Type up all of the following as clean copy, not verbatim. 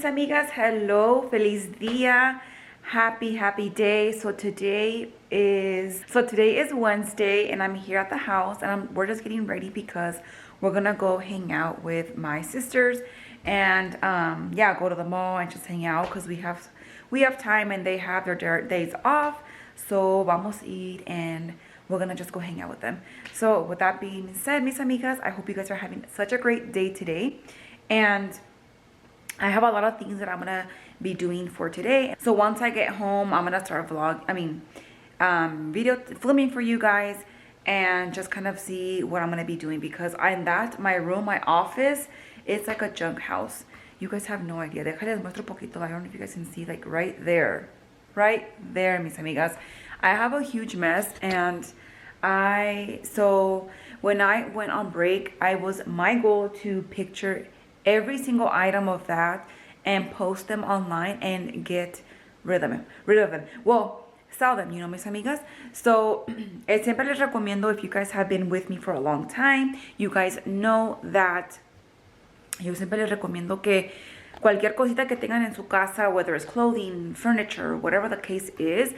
amigas, hello, feliz dia, happy day. So today is Wednesday, and I'm here at the house, and we're just getting ready because we're gonna go hang out with my sisters, and yeah, go to the mall and just hang out because we have time and they have their days off. So vamos a ir and we're gonna just go hang out with them. So with that being said, mis amigas, I hope you guys are having such a great day today, and I have a lot of things that I'm gonna be doing for today. So once I get home, I'm gonna start video filming for you guys and just kind of see what I'm gonna be doing, because my room, my office, it's like a junk house. You guys have no idea. Déjales muestro poquito. I don't know if you guys can see, like right there, mis amigas. I have a huge mess, and so when I went on break, my goal to picture every single item of that and post them online and get rid of them. Well, sell them, mis amigas. So siempre les recomiendo, if you guys have been with me for a long time, you guys know that yo siempre les recomiendo que cualquier cosita que tengan en su casa, whether it's clothing, furniture, whatever the case is,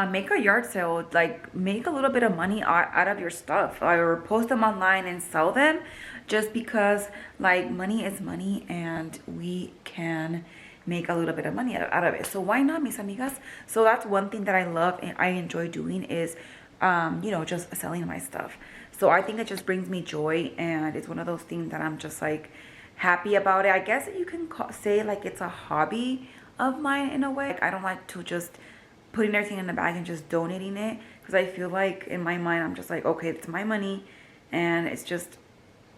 make a yard sale. Like, make a little bit of money out of your stuff, or post them online and sell them, just because like money is money and we can make a little bit of money out of it. So why not, mis amigas? So that's one thing that I love and I enjoy doing is just selling my stuff. So I think it just brings me joy, and it's one of those things that I'm just like happy about it. I guess you can say like it's a hobby of mine in a way. Like, I don't like to just putting everything in the bag and just donating it, because I feel like in my mind I'm just like, okay, it's my money, and it's just,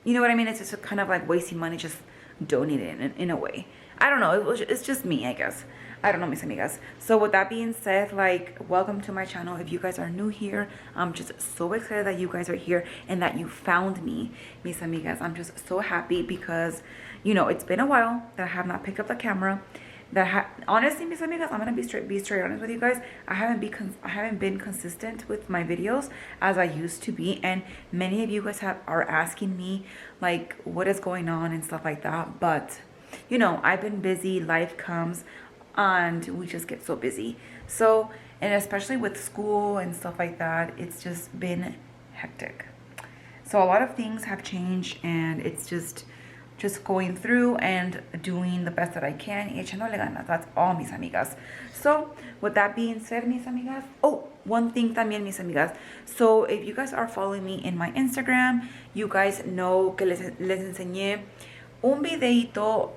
you know what I mean? It's just kind of like wasting money just donating it in a way. I don't know. It's just me, I guess. I don't know, mis amigas. So with that being said, like, welcome to my channel. If you guys are new here, I'm just so excited that you guys are here and that you found me, mis amigas. I'm just so happy because, it's been a while that I have not picked up the camera. Honestly, mis amigas, I'm gonna be straight honest with you guys. I haven't been consistent with my videos as I used to be, and many of you guys are asking me like what is going on and stuff like that. But I've been busy. Life comes, and we just get so busy. So, and especially with school and stuff like that, it's just been hectic. So a lot of things have changed, and it's just going through and doing the best that I can. Echándole ganas. That's all, mis amigas. So with that being said, mis amigas, one thing también, mis amigas. So if you guys are following me in my Instagram, you guys know que les enseñé un videito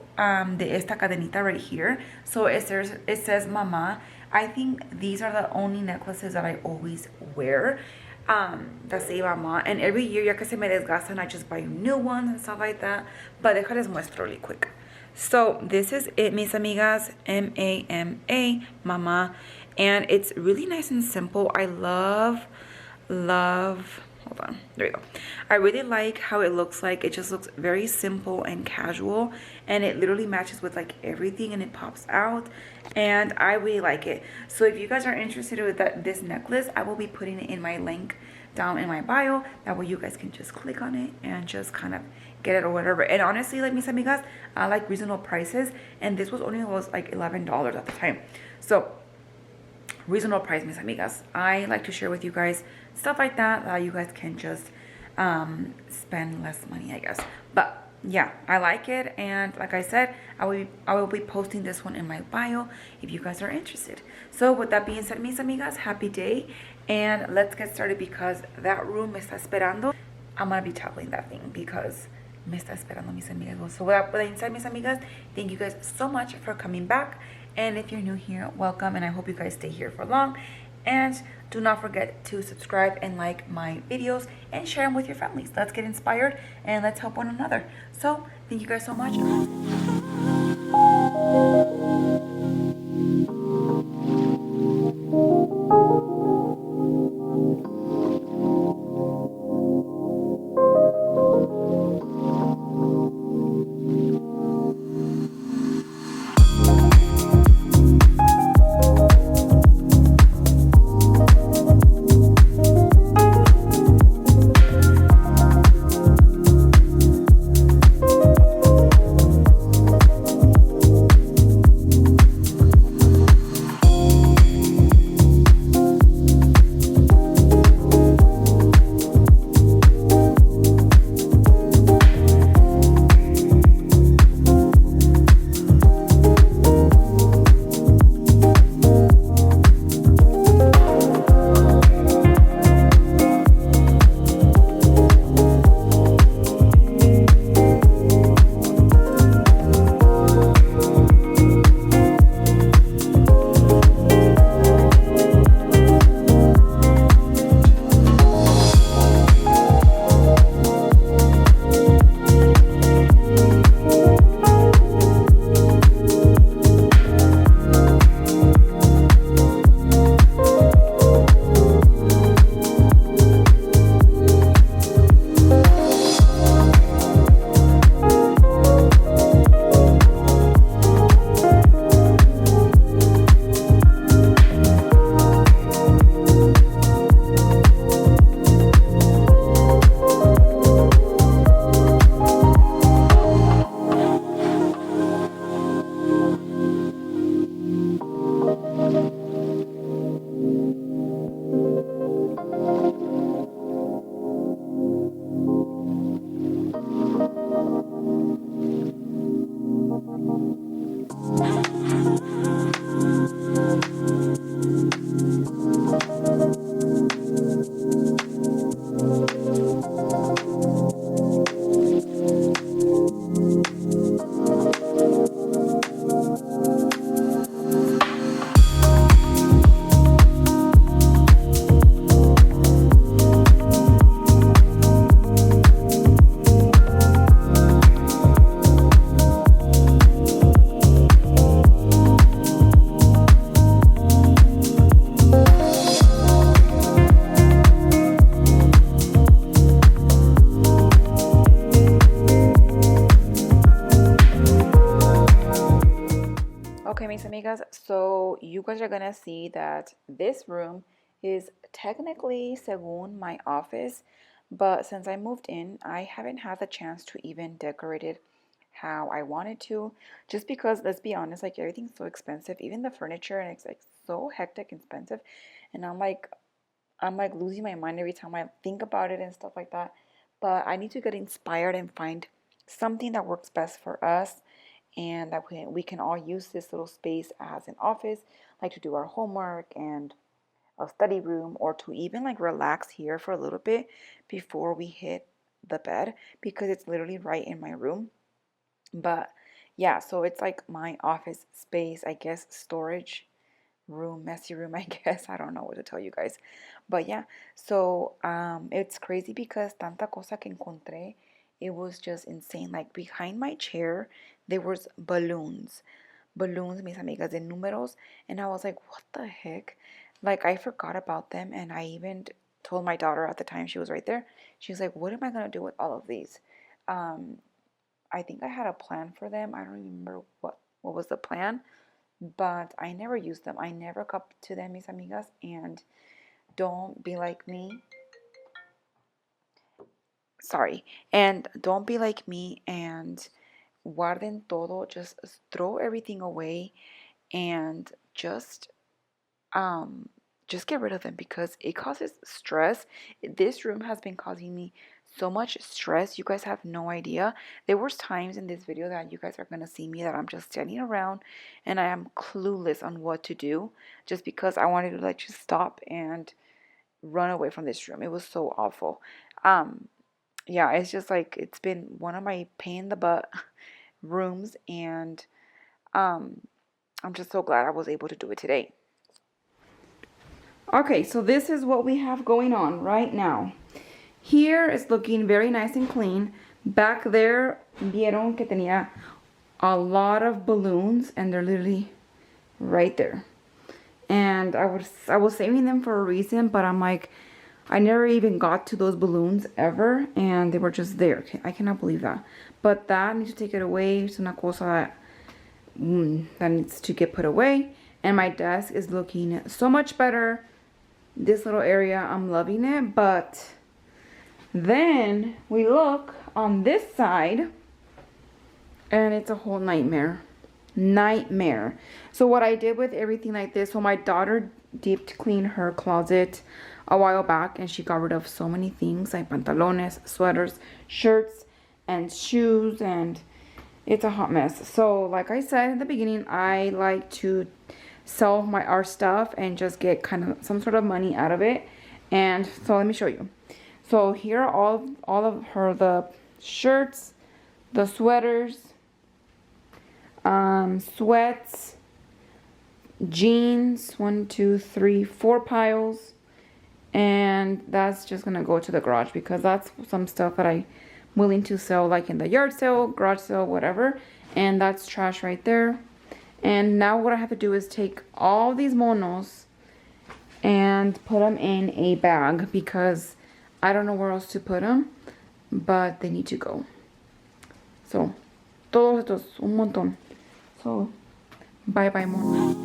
de esta cadenita right here. So it says Mama. I think these are the only necklaces that I always wear that say Mama, and every year ya que se me desgastan, I just buy new ones and stuff like that. But déjales muestro really quick. So this is it, mis amigas. M-A-M-A, Mama, and it's really nice and simple. I love, hold on, there you go. I really like how it looks. Like, it just looks very simple and casual, and it literally matches with like everything, and it pops out, and I really like it. So if you guys are interested with this necklace, I will be putting it in my link down in my bio. That way you guys can just click on it and just kind of get it or whatever. And honestly, like, mis amigas, I like reasonable prices, and this was like $11 at the time. So reasonable price, mis amigas. I like to share with you guys stuff like that you guys can just spend less money, I guess. But yeah, I like it, and like I said, I will be posting this one in my bio if you guys are interested. So with that being said, mis amigas, happy day, and let's get started, because that room me está esperando. I'm gonna be tackling that thing because me está esperando, mis amigas. So with that being said, mis amigas, thank you guys so much for coming back. And if you're new here, welcome, and I hope you guys stay here for long. And do not forget to subscribe and like my videos and share them with your families. Let's get inspired and let's help one another. So thank you guys so much. amigas. So you guys are gonna see that this room is technically, según my office, but since I moved in, I haven't had the chance to even decorate it how I wanted to. Just because, let's be honest, like everything's so expensive, even the furniture, and it's like so hectic expensive, and I'm like losing my mind every time I think about it and stuff like that. But I need to get inspired and find something that works best for us and that we can all use this little space as an office, like to do our homework and a study room, or to even like relax here for a little bit before we hit the bed, because it's literally right in my room. But yeah, so it's like my office space, I guess, storage room, messy room, I guess. I don't know what to tell you guys. But yeah, so it's crazy because tanta cosa que encontré, it was just insane. Like behind my chair, there was balloons, mis amigas, de números, and I was like, what the heck? Like I forgot about them, and I even told my daughter at the time, she was right there. She was like, what am I gonna do with all of these? Um, I think I had a plan for them. I don't remember what was the plan, but I never used them. I never got to them, mis amigas, and don't be like me. Sorry. And don't be like me and guarden todo, just throw everything away and um just get rid of them because it causes stress. This room has been causing me so much stress. You guys have no idea. There was times in this video that you guys are going to see me that I'm just standing around and I am clueless on what to do, just because I wanted to like just stop and run away from this room. It was so awful. Um yeah, it's just like it's been one of my pain in the butt rooms, and um I'm just so glad I was able to do it today. Okay, so this is what we have going on right now. Here it's looking very nice and clean. Back there, vieron que tenía a lot of balloons, and they're literally right there. And I was saving them for a reason, but I'm like, I never even got to those balloons ever, and they were just there. I cannot believe that. But that, I need to take it away. It's una cosa that needs to get put away. And my desk is looking so much better. This little area, I'm loving it. But then we look on this side, and it's a whole nightmare. So what I did with everything like this, so my daughter deep cleaned her closet a while back, and she got rid of so many things like pantalones, sweaters, shirts, and shoes, and it's a hot mess. So like I said in the beginning, I like to sell our stuff and just get kind of some sort of money out of it. And so let me show you. So here are all of the shirts, the sweaters, sweats, jeans, 1, 2, 3, 4 piles, and that's just gonna go to the garage because that's some stuff that I'm willing to sell, like in the yard sale, garage sale, whatever. And that's trash right there. And now what I have to do is take all these monos and put them in a bag because I don't know where else to put them, but they need to go. So todos estos, un montón. So bye bye monos.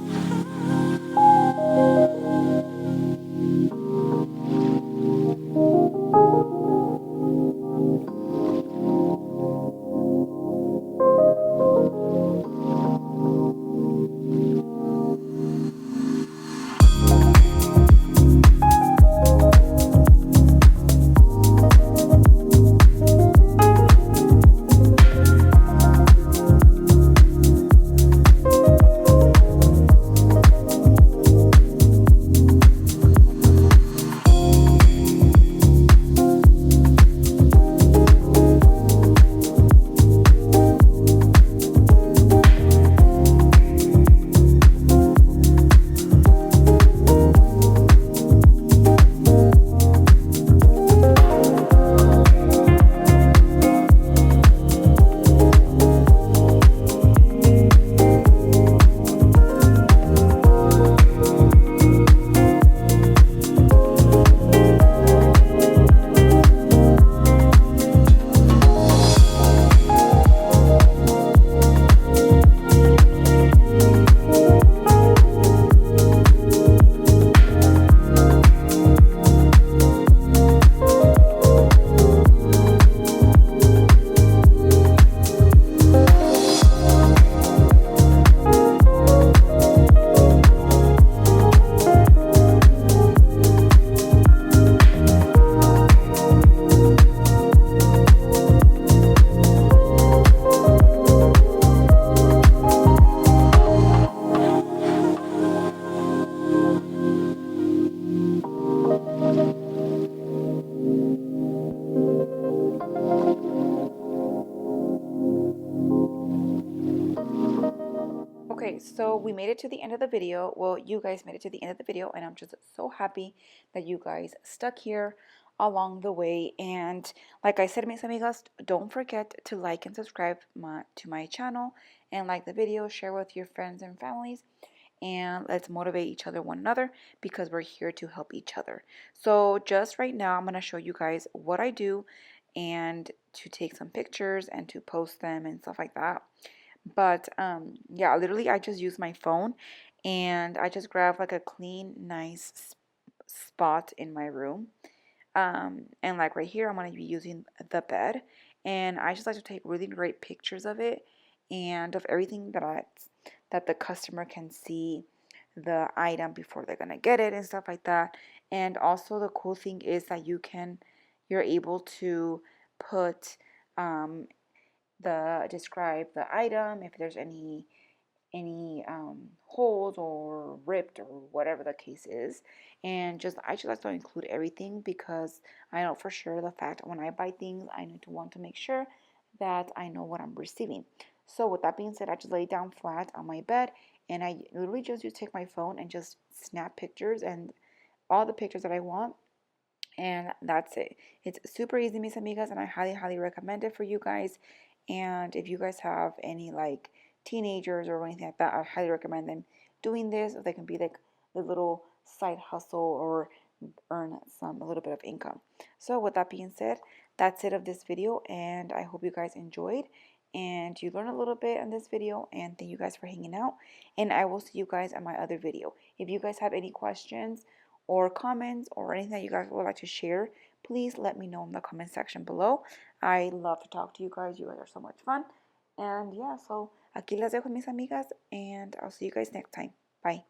we made it to the end of the video. Well, you guys made it to the end of the video, and I'm just so happy that you guys stuck here along the way. And like I said, mis amigas, don't forget to like and subscribe to my channel, and like the video, share with your friends and families, and let's motivate each other, one another, because we're here to help each other. So just right now, I'm going to show you guys what I do, and to take some pictures and to post them and stuff like that. But yeah, literally I just use my phone, and I just grab like a clean, nice spot in my room. And like right here, I'm going to be using the bed, and I just like to take really great pictures of it and of everything that the customer can see the item before they're gonna get it and stuff like that. And also the cool thing is that you're able to put the describe the item, if there's any holes or ripped or whatever the case is. And I just like to include everything, because I know for sure the fact when I buy things, I need to want to make sure that I know what I'm receiving. So with that being said, I just lay down flat on my bed, and I literally just take my phone and just snap pictures, and all the pictures that I want, and that's it. It's super easy, mis amigas, and I highly recommend it for you guys. And if you guys have any like teenagers or anything like that, I highly recommend them doing this. They can be like the little side hustle, or earn a little bit of income. So with that being said, that's it of this video, and I hope you guys enjoyed and you learned a little bit on this video, and thank you guys for hanging out, and I will see you guys in my other video. If you guys have any questions or comments or anything that you guys would like to share, please let me know in the comment section below. I love to talk to you guys. You guys are so much fun. And yeah, so aquí las dejo, mis amigas, and I'll see you guys next time. Bye.